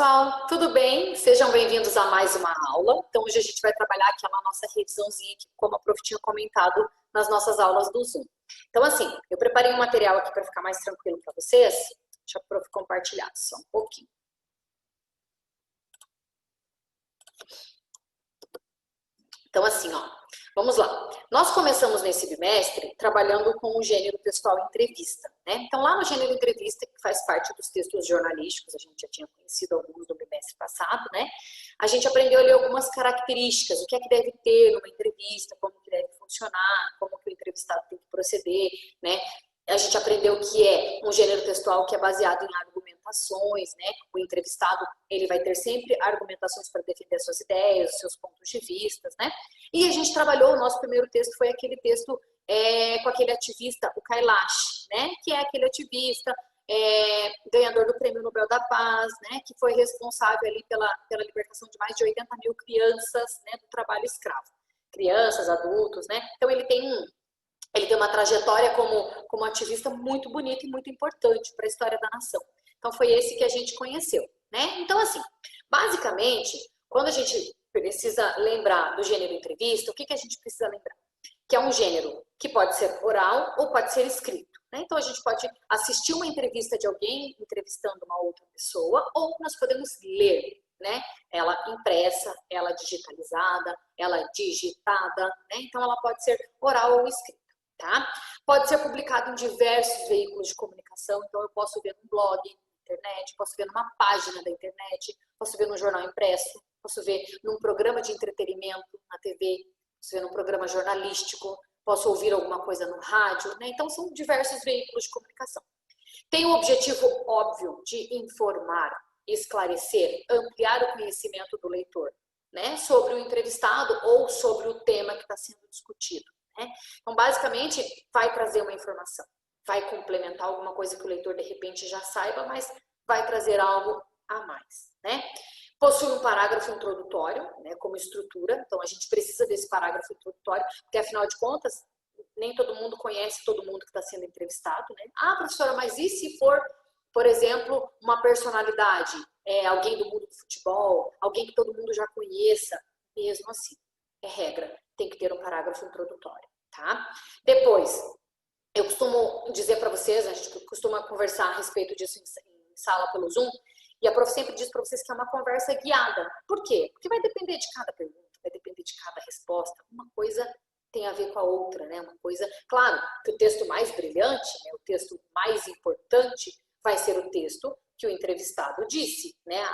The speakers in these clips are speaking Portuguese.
pessoal, tudo bem? Sejam bem-vindos a mais uma aula. Então, hoje a gente vai trabalhar aquela nossa revisãozinha, aqui, como a prof tinha comentado nas nossas aulas do Zoom. Então, assim, eu preparei um material aqui para ficar mais tranquilo para vocês. Deixa a prof compartilhar só um pouquinho. Então, assim, ó, vamos lá. Nós começamos nesse bimestre trabalhando com o gênero textual entrevista, né? Então, lá no gênero entrevista, que faz parte dos textos jornalísticos, a gente já tinha conhecido alguns do bimestre passado, né? A gente aprendeu ali algumas características, o que é que deve ter numa entrevista, como que deve funcionar, como que o entrevistado tem que proceder, né? A gente aprendeu que é um gênero textual que é baseado em argumentações, né? O entrevistado, ele vai ter sempre argumentações para defender as suas ideias, os seus pontos de vista, né? E a gente trabalhou, o nosso primeiro texto foi aquele texto com aquele ativista, o Kailash, né? Que é aquele ativista ganhador do Prêmio Nobel da Paz, né? Que foi responsável ali pela libertação de mais de 80 mil crianças, né? Do trabalho escravo. Crianças, adultos, né? Então ele tem uma trajetória como ativista muito bonita e muito importante para a história da nação. Então, foi esse que a gente conheceu, né? Então, assim, basicamente, quando a gente precisa lembrar do gênero entrevista, o que a gente precisa lembrar? Que é um gênero que pode ser oral ou pode ser escrito, né? Então, a gente pode assistir uma entrevista de alguém entrevistando uma outra pessoa, ou nós podemos ler, né? Ela impressa, ela digitalizada, ela digitada, né? Então, ela pode ser oral ou escrita. Tá? Pode ser publicado em diversos veículos de comunicação, então eu posso ver num blog na internet, posso ver numa página da internet, posso ver num jornal impresso, posso ver num programa de entretenimento na TV, posso ver num programa jornalístico, posso ouvir alguma coisa no rádio, né? Então são diversos veículos de comunicação. Tem o objetivo óbvio de informar, esclarecer, ampliar o conhecimento do leitor, né? Sobre o entrevistado ou sobre o tema que está sendo discutido. Então, basicamente, vai trazer uma informação, vai complementar alguma coisa que o leitor, de repente, já saiba, mas vai trazer algo a mais, né? Possui um parágrafo introdutório, né, como estrutura, então a gente precisa desse parágrafo introdutório, porque, afinal de contas, nem todo mundo conhece todo mundo que está sendo entrevistado, né? Ah, professora, mas e se for, por exemplo, uma personalidade, alguém do mundo do futebol, alguém que todo mundo já conheça? Mesmo assim, é regra, tem que ter um parágrafo introdutório, tá? Depois, eu costumo dizer para vocês, a gente costuma conversar a respeito disso em sala pelo Zoom, e a prof sempre diz para vocês que é uma conversa guiada. Por quê? Porque vai depender de cada pergunta, vai depender de cada resposta, uma coisa tem a ver com a outra, né? Uma coisa, claro, que o texto mais brilhante, né, o texto mais importante vai ser o texto que o entrevistado disse, né?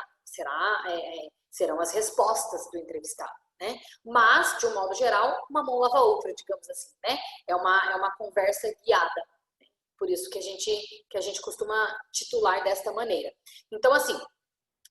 Serão as respostas do entrevistado. Né? Mas, de um modo geral, uma mão lava a outra, digamos assim, né? É uma conversa guiada. Né? Por isso que a gente costuma titular desta maneira. Então, assim,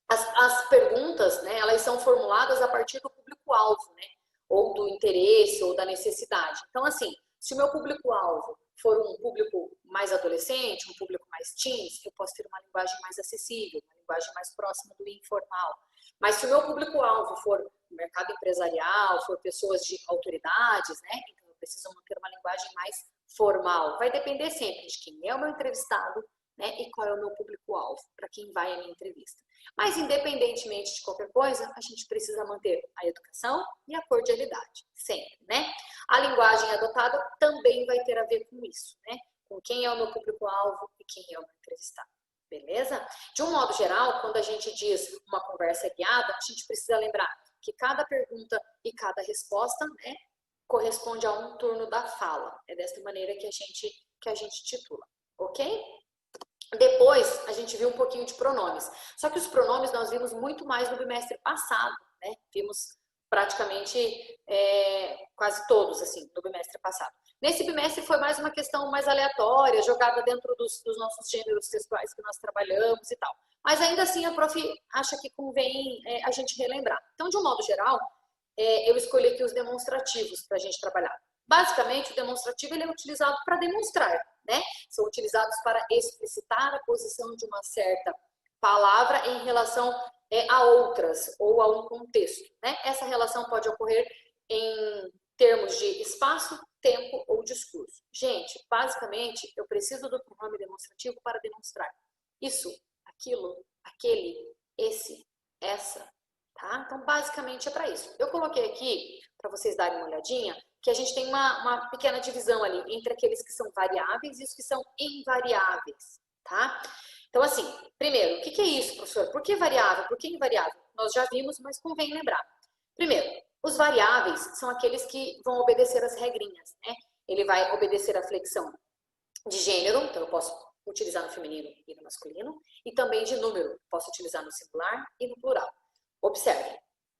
as perguntas, né, elas são formuladas a partir do público-alvo, né? Ou do interesse, ou da necessidade. Então, assim, se o meu público-alvo for um público mais adolescente, um público mais teens, eu posso ter uma linguagem mais acessível, uma linguagem mais próxima do informal. Mas se o meu público-alvo for o mercado empresarial, for pessoas de autoridades, né? Então eu preciso manter uma linguagem mais formal. Vai depender sempre de quem é o meu entrevistado, né? E qual é o meu público-alvo, para quem vai a minha entrevista. Mas independentemente de qualquer coisa, a gente precisa manter a educação e a cordialidade, sempre, né? A linguagem adotada também vai ter a ver com isso, né? Com quem é o meu público-alvo e quem é o meu entrevistado. Beleza? De um modo geral, quando a gente diz uma conversa guiada, a gente precisa lembrar que cada pergunta e cada resposta, né, corresponde a um turno da fala. É dessa maneira que a gente titula, ok? Depois, a gente viu um pouquinho de pronomes. Só que os pronomes nós vimos muito mais no bimestre passado, né? Vimos praticamente quase todos, assim, no bimestre passado. Nesse bimestre foi mais uma questão mais aleatória, jogada dentro dos nossos gêneros textuais que nós trabalhamos e tal. Mas ainda assim a prof acha que convém a gente relembrar. Então, de um modo geral, eu escolhi aqui os demonstrativos para a gente trabalhar. Basicamente, o demonstrativo ele é utilizado para demonstrar, né? São utilizados para explicitar a posição de uma certa palavra em relação a outras ou a um contexto, né? Essa relação pode ocorrer em termos de espaço, tempo ou discurso. Gente, basicamente, eu preciso do pronome demonstrativo para demonstrar isso, aquilo, aquele, esse, essa, tá? Então, basicamente é para isso. Eu coloquei aqui, para vocês darem uma olhadinha, que a gente tem uma pequena divisão ali entre aqueles que são variáveis e os que são invariáveis, tá? Então, assim, primeiro, o que é isso, professor? Por que variável? Por que invariável? Nós já vimos, mas convém lembrar. Primeiro, os variáveis são aqueles que vão obedecer às regrinhas, né? Ele vai obedecer à flexão de gênero, então eu posso utilizar no feminino e no masculino, e também de número, posso utilizar no singular e no plural. Observe,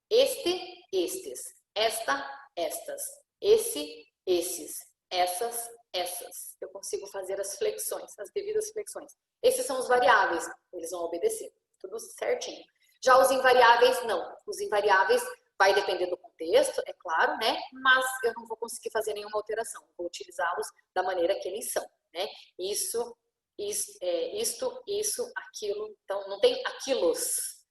este, estes, esta, estas, esse, esses, essas, essas. Eu consigo fazer as flexões, as devidas flexões. Esses são os variáveis, eles vão obedecer, tudo certinho. Já os invariáveis, não. Os invariáveis vai depender do contexto, é claro, né? Mas eu não vou conseguir fazer nenhuma alteração. Vou utilizá-los da maneira que eles são, né? Isso, isso, aquilo. Então, não tem aquilos,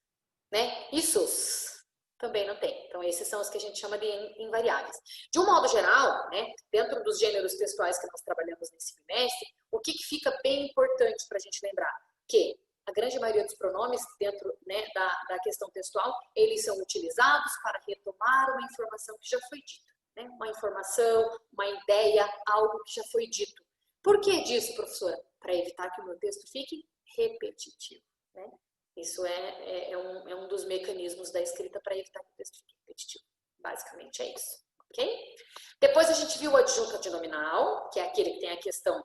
né? Issos também não tem. Então, esses são os que a gente chama de invariáveis. De um modo geral, né? Dentro dos gêneros textuais que nós trabalhamos nesse bimestre, o que fica bem importante para a gente lembrar? Que a grande maioria dos pronomes dentro, né, da questão textual, eles são utilizados para retomar uma informação que já foi dita, né? Uma informação, uma ideia, algo que já foi dito. Por que disso, professora? Para evitar que o meu texto fique repetitivo, né? Isso é um dos mecanismos da escrita para evitar que o texto fique repetitivo. Basicamente é isso, ok? Depois a gente viu o adjunto adnominal, que é aquele que tem a questão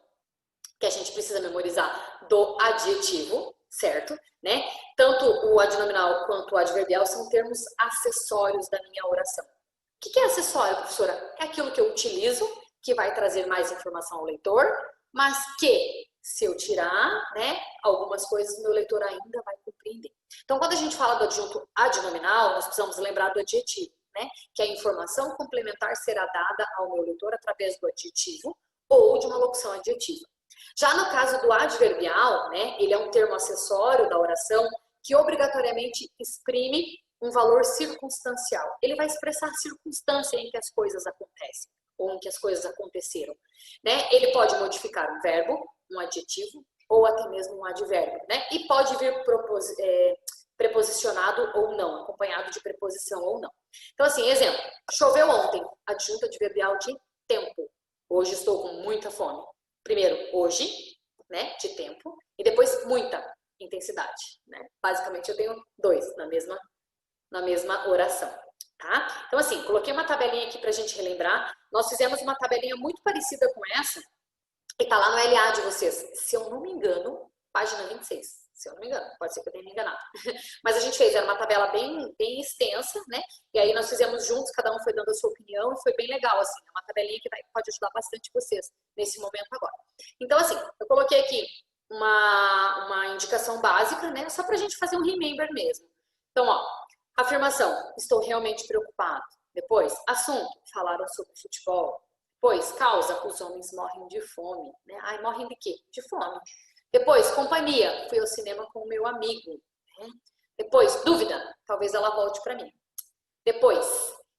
que a gente precisa memorizar do adjetivo, certo? Né? Tanto o adnominal quanto o adverbial são termos acessórios da minha oração. O que é acessório, professora? É aquilo que eu utilizo, que vai trazer mais informação ao leitor, mas que, se eu tirar, né, algumas coisas, meu leitor ainda vai compreender. Então, quando a gente fala do adjunto adnominal, nós precisamos lembrar do adjetivo, né? Que a informação complementar será dada ao meu leitor através do adjetivo ou de uma locução adjetiva. Já no caso do adverbial, né, ele é um termo acessório da oração que obrigatoriamente exprime um valor circunstancial. Ele vai expressar a circunstância em que as coisas acontecem ou em que as coisas aconteceram, né? Ele pode modificar um verbo, um adjetivo ou até mesmo um advérbio, né? E pode vir preposicionado ou não, acompanhado de preposição ou não. Então, assim, exemplo, choveu ontem, adjunto adverbial de tempo. Hoje estou com muita fome. Primeiro, hoje, né, de tempo, e depois muita intensidade, né? Basicamente eu tenho dois na mesma oração, tá? Então, assim, coloquei uma tabelinha aqui pra gente relembrar. Nós fizemos uma tabelinha muito parecida com essa, e tá lá no LA de vocês. Se eu não me engano, página 26. Se eu não me engano, pode ser que eu tenha me enganado. Mas a gente fez, era uma tabela bem extensa, né? E aí nós fizemos juntos, cada um foi dando a sua opinião e foi bem legal, assim. É uma tabelinha que pode ajudar bastante vocês nesse momento agora. Então, assim, eu coloquei aqui uma indicação básica, né? Só pra gente fazer um remember mesmo. Então, ó, afirmação, estou realmente preocupado. Depois, assunto, falaram sobre futebol. Depois, causa, os homens morrem de fome. Né? Ai, morrem de quê? De fome. Depois, companhia, fui ao cinema com o meu amigo. Né? Depois, dúvida, talvez ela volte para mim. Depois,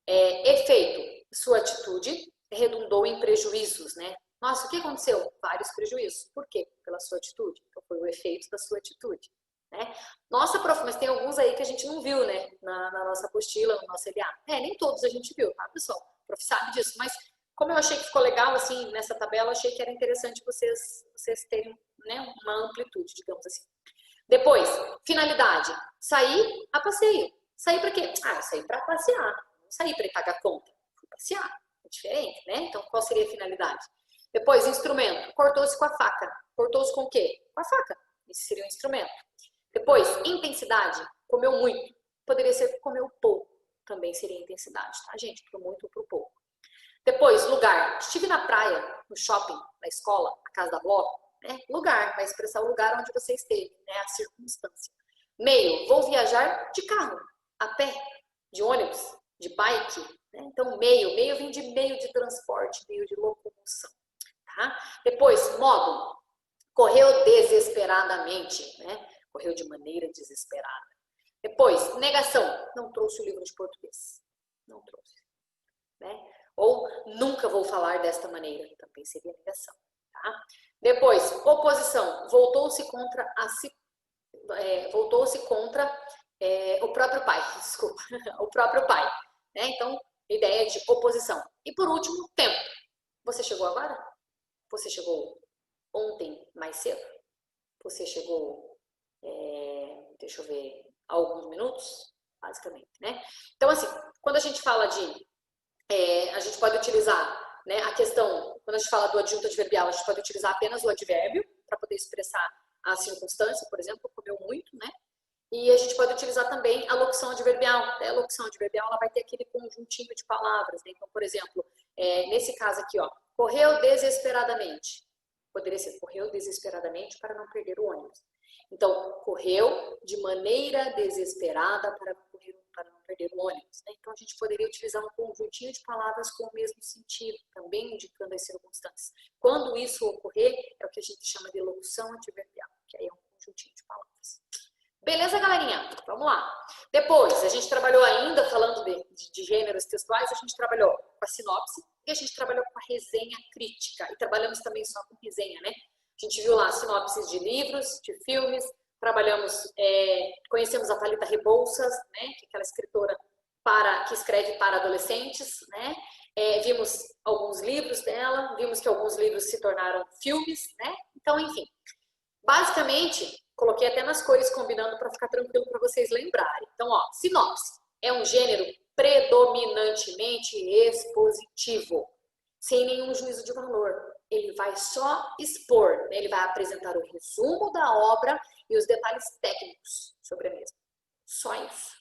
efeito, sua atitude redundou em prejuízos, né? Nossa, o que aconteceu? Vários prejuízos. Por quê? Pela sua atitude. Então, foi o efeito da sua atitude. Né? Nossa, prof, mas tem alguns aí que a gente não viu, né? Na nossa apostila, no nosso LA. Nem todos a gente viu, tá, pessoal? O prof sabe disso, mas como eu achei que ficou legal, assim, nessa tabela, achei que era interessante vocês terem, né, uma amplitude, digamos assim. Depois, finalidade. Sair a passeio. Sair para quê? Ah, sair para passear. Não sair para ir pagar conta. Fui passear. É diferente, né? Então, qual seria a finalidade? Depois, instrumento. Cortou-se com a faca. Cortou-se com o quê? Com a faca. Esse seria o instrumento. Depois, intensidade. Comeu muito. Poderia ser comeu pouco. Também seria intensidade, tá, gente? Pro muito ou pro pouco. Depois, lugar. Estive na praia, no shopping, na escola, na casa da avó. Né? Lugar, vai expressar o lugar onde você esteve, né? A circunstância. Meio, vou viajar de carro, a pé, de ônibus, de bike. Né? Então, meio vem de meio de transporte, meio de locomoção. Tá? Depois, modo, correu desesperadamente, né? Correu de maneira desesperada. Depois, negação, não trouxe o livro de português. Não trouxe. Né? Ou nunca vou falar desta maneira, também seria negação. Tá? Depois, oposição, voltou-se contra O próprio pai, desculpa, o próprio pai, né? Então, ideia de oposição. E por último, tempo. Você chegou agora? Você chegou ontem mais cedo? Você chegou, deixa eu ver, há alguns minutos, basicamente, né? Então, assim, quando a gente fala de, a gente pode utilizar, né, a questão, quando a gente fala do adjunto adverbial, a gente pode utilizar apenas o advérbio para poder expressar a circunstância, por exemplo, comeu muito, né? E a gente pode utilizar também a locução adverbial. A locução adverbial ela vai ter aquele conjuntinho de palavras, né? Então, por exemplo, nesse caso aqui, ó, correu desesperadamente. Poderia ser correu desesperadamente para não perder o ônibus. Então, correu de maneira desesperada para não perder o ônibus. Né? Então, a gente poderia utilizar um conjuntinho de palavras com o mesmo sentido, também indicando as circunstâncias. Quando isso ocorrer, é o que a gente chama de locução adverbial, que aí é um conjuntinho de palavras. Beleza, galerinha? Vamos lá. Depois, a gente trabalhou ainda, falando de gêneros textuais, a gente trabalhou com a sinopse e a gente trabalhou com a resenha crítica. E trabalhamos também só com resenha, né? A gente viu lá sinopses de livros, de filmes, trabalhamos, conhecemos a Thalita Rebouças, né? Que é aquela escritora que escreve para adolescentes, né? Vimos alguns livros dela, vimos que alguns livros se tornaram filmes, né? Então, enfim, basicamente, coloquei até nas cores combinando para ficar tranquilo para vocês lembrarem. Então, ó, sinopse é um gênero predominantemente expositivo, sem nenhum juízo de valor. Ele vai só expor, né? Ele vai apresentar o resumo da obra e os detalhes técnicos sobre a mesma. Só isso.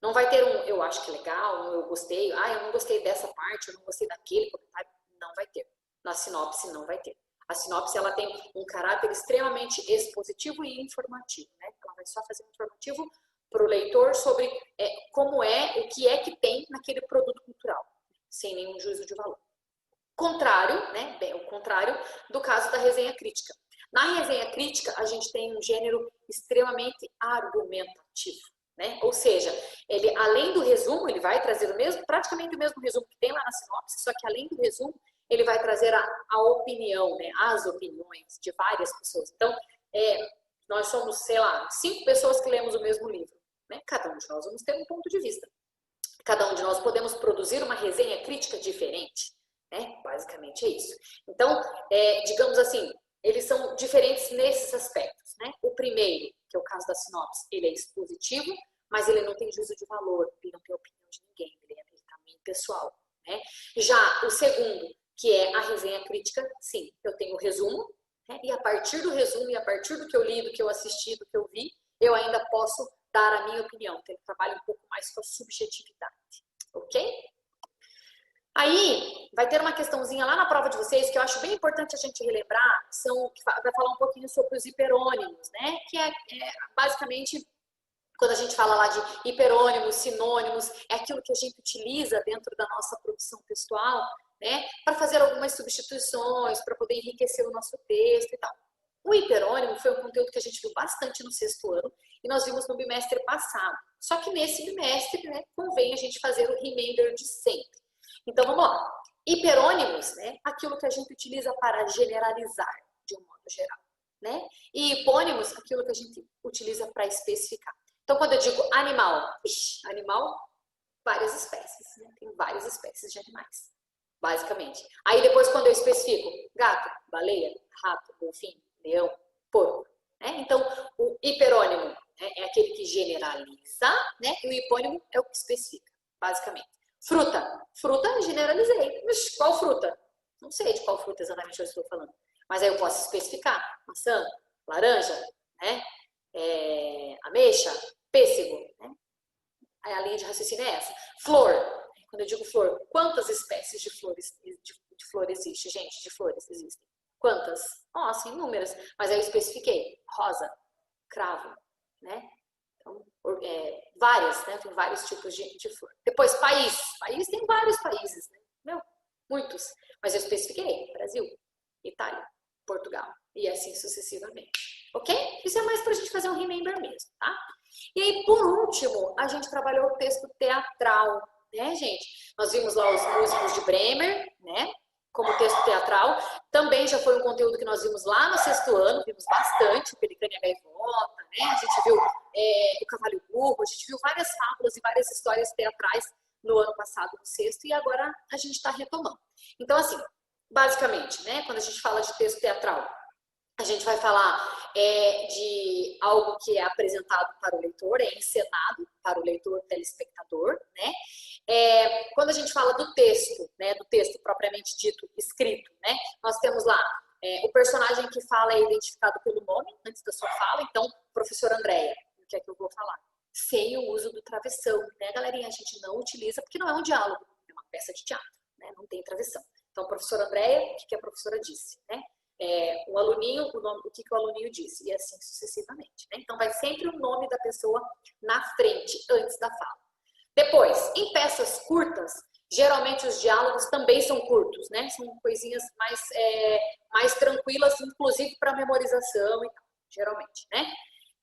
Não vai ter eu acho que é legal, eu gostei, eu não gostei dessa parte, eu não gostei daquele comentário. Não vai ter. Na sinopse não vai ter. A sinopse ela tem um caráter extremamente expositivo e informativo, né? Ela vai só fazer um informativo para o leitor sobre como o que é que tem naquele produto cultural, sem nenhum juízo de valor. Contrário, né? Bem, o contrário do caso da resenha crítica. Na resenha crítica, a gente tem um gênero extremamente argumentativo, né? Ou seja, ele além do resumo, ele vai trazer praticamente o mesmo resumo que tem lá na sinopse, só que além do resumo, ele vai trazer a opinião, né? As opiniões de várias pessoas. Então, nós somos, sei lá, 5 pessoas que lemos o mesmo livro, né? Cada um de nós vamos ter um ponto de vista. Cada um de nós podemos produzir uma resenha crítica diferente, né? Basicamente é isso. Então, digamos assim, eles são diferentes nesses aspectos, né? O primeiro, que é o caso da sinopse, ele é expositivo, mas ele não tem juízo de valor, ele não tem opinião de ninguém, ele é também pessoal, né? Já o segundo, que é a resenha crítica, sim, eu tenho o resumo, né? E a partir do resumo, e a partir do que eu li, do que eu assisti, do que eu vi, eu ainda posso dar a minha opinião. Então, ele trabalha um pouco mais com a subjetividade, ok? Aí, vai ter uma questãozinha lá na prova de vocês que eu acho bem importante a gente relembrar, vai falar um pouquinho sobre os hiperônimos, né? Que basicamente, quando a gente fala lá de hiperônimos, sinônimos, é aquilo que a gente utiliza dentro da nossa produção textual, né? Para fazer algumas substituições, para poder enriquecer o nosso texto e tal. O hiperônimo foi um conteúdo que a gente viu bastante no 6º ano e nós vimos no bimestre passado. Só que nesse bimestre, né, convém a gente fazer o remainder de sempre. Então, vamos lá. Hiperônimos, né? Aquilo que a gente utiliza para generalizar, de um modo geral, né? E hipônimos, aquilo que a gente utiliza para especificar. Então, quando eu digo animal, animal, várias espécies, né? Tem várias espécies de animais, basicamente. Aí depois, quando eu especifico gato, baleia, rato, golfinho, leão, porco, né? Então, o hiperônimo, né, é aquele que generaliza, né? E o hipônimo é o que especifica, basicamente. Fruta. Fruta, generalizei. Mas qual fruta? Não sei de qual fruta exatamente eu estou falando. Mas aí eu posso especificar. Maçã, laranja, né? Ameixa, pêssego, né? Aí a linha de raciocínio é essa. Flor. Quando eu digo flor, quantas espécies de flores existe, gente? De flores existem. Quantas? Nossa, inúmeras. Mas aí eu especifiquei. Rosa, cravo, né? Então, várias, né? Tem vários tipos de flor. Depois, país. País tem vários países, né? Meu, muitos. Mas eu especifiquei. Brasil, Itália, Portugal. E assim sucessivamente. Ok? Isso é mais pra gente fazer um remember mesmo, tá? E aí, por último, a gente trabalhou o texto teatral, né, gente? Nós vimos lá os músicos de Bremer, né? Como texto teatral. Também já foi um conteúdo que nós vimos lá no 6º ano, vimos bastante, Pelicano e a Gaivota, né? A gente viu o Cavalo e o Burro, a gente viu várias fábulas e várias histórias teatrais no ano passado, no sexto, e agora a gente está retomando. Então, assim, basicamente, né, quando a gente fala de texto teatral, a gente vai falar de algo que é apresentado para o leitor, é encenado para o leitor telespectador, né? Quando a gente fala do texto, né, do texto propriamente dito, escrito, né, nós temos lá o personagem que fala é identificado pelo nome antes da sua fala, então, professora Andréia, o que é que eu vou falar? Sem o uso do travessão, né, galerinha? A gente não utiliza, porque não é um diálogo, é uma peça de teatro, né, não tem travessão. Então, professora Andréia, o que a professora disse, né? O aluninho, o que o aluninho disse, e assim sucessivamente, né? Então, vai sempre o nome da pessoa na frente, antes da fala. Depois, em peças curtas, geralmente os diálogos também são curtos, né? São coisinhas mais tranquilas, inclusive para memorização e tal, geralmente, né?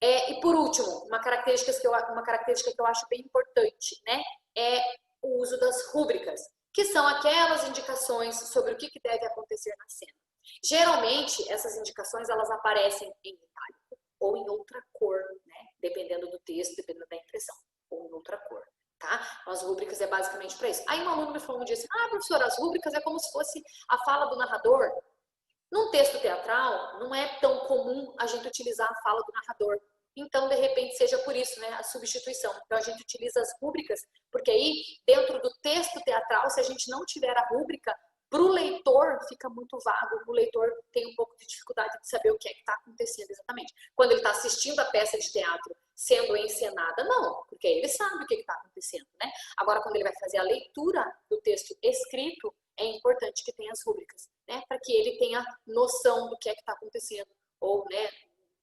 E por último, uma característica que eu acho bem importante, né? É o uso das rúbricas, que são aquelas indicações sobre o que deve acontecer na cena. Geralmente, essas indicações, elas aparecem em itálico ou em outra cor, né? Dependendo do texto, dependendo da impressão, ou em outra cor, tá? As rúbricas é basicamente para isso. Aí um aluno me falou um dia assim, professora, as rúbricas é como se fosse a fala do narrador. Num texto teatral, não é tão comum a gente utilizar a fala do narrador. Então, de repente, seja por isso, né, a substituição. Então, a gente utiliza as rúbricas, porque aí, dentro do texto teatral, se a gente não tiver a rúbrica, para o leitor fica muito vago, o leitor tem um pouco de dificuldade de saber o que é que está acontecendo exatamente. Quando ele está assistindo a peça de teatro sendo encenada, não, porque ele sabe o que está acontecendo, né? Agora, quando ele vai fazer a leitura do texto escrito, é importante que tenha as rúbricas, né? Para que ele tenha noção do que é que está acontecendo, ou, né,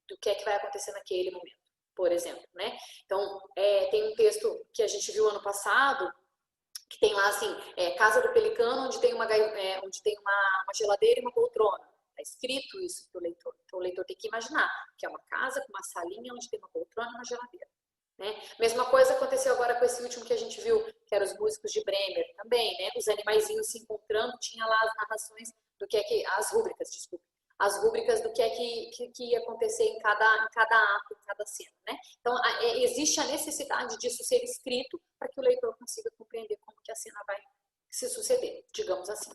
do que é que vai acontecer naquele momento, por exemplo, né? Então, tem um texto que a gente viu ano passado, que tem lá assim, Casa do Pelicano, onde tem uma geladeira e uma poltrona. Está escrito isso para o leitor. Então o leitor tem que imaginar que é uma casa com uma salinha onde tem uma poltrona e uma geladeira. Né? Mesma coisa aconteceu agora com esse último que a gente viu, que eram os músicos de Bremer também, né? Os animaizinhos se encontrando, tinha lá as narrações do que é que. As rúbricas, desculpa. As rúbricas do que é que ia acontecer em cada ato, em cada cena, né? Então, existe a necessidade disso ser escrito para que o leitor consiga compreender como que a cena vai se suceder, digamos assim.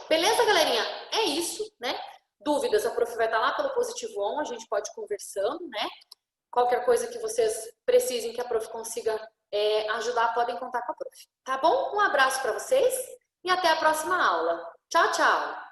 Beleza, galerinha? É isso, né? Dúvidas, a prof vai estar lá pelo Positivo On, a gente pode ir conversando, né? Qualquer coisa que vocês precisem que a prof consiga ajudar, podem contar com a prof. Tá bom? Um abraço para vocês e até a próxima aula. Tchau, tchau!